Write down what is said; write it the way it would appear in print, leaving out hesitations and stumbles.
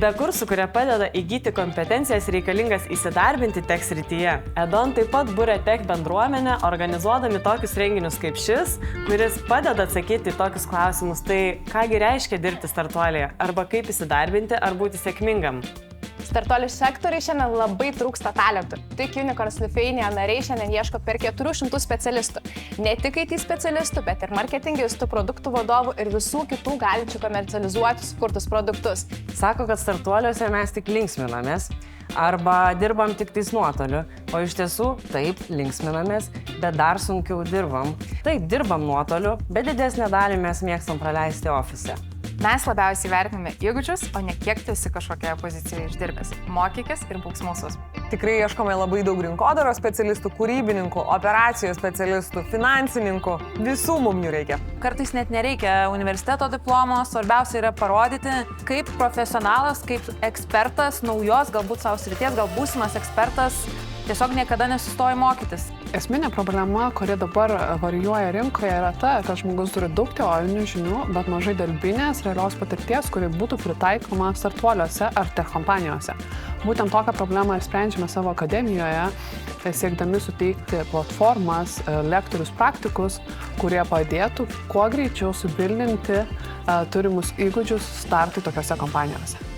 Be kursų, kurie padeda įgyti kompetencijas reikalingas įsidarbinti tech srityje. Edon taip pat buria tech bendruomenę, organizuodami tokius renginius kaip šis, kuris padeda atsakyti į tokius klausimus. Tai kągi reiškia dirbti startuolėje, arba kaip įsidarbinti, ar būti sėkmingam. Startuolių sektoriai šiandien labai trūksta talentų. Tik Unicorns Lithuania nariai šiandien ieško per 400 specialistų. Ne tik IT specialistų, bet ir marketingistų, produktų vadovų ir visų kitų galinčių komercializuoti sukurtus produktus. Sako, kad startuoliuose mes tik linksminamės arba dirbam tik tais nuotoliu, o iš tiesų taip linksminamės, bet dar sunkiau dirbam. Taip, dirbam nuotoliu, bet didesnę dalį mes mėgstam praleisti ofise. Mes labiausiai vertiname įgūdžius, o ne kiek tu esi kažkokioje pozicijoje išdirbęs. Mokykis ir būk smalsus. Tikrai ieškome labai daug rinkodaros specialistų, kūrybininkų, operacijos specialistų, finansininkų. Visų mums jų reikia. Kartais net nereikia universiteto diplomo, svarbiausia yra parodyti, kaip profesionalas, kaip ekspertas, naujos, galbūt savo srities, gal būsimas ekspertas, tiesiog niekada nesustoja mokytis. Esminė problema, kuri dabar varijuoja rinkoje, yra ta, kad žmogus turi daug teorinių žinių, bet mažai darbinės, realios patirties, kuri būtų pritaikoma startuoliuose ar tech kompanijose. Būtent tokią problemą ir sprendžiame savo akademijoje, siekdami suteikti platformas, lektorius, praktikus, kurie padėtų kuo greičiau subildinti turimus įgūdžius startui tokiose kompanijose.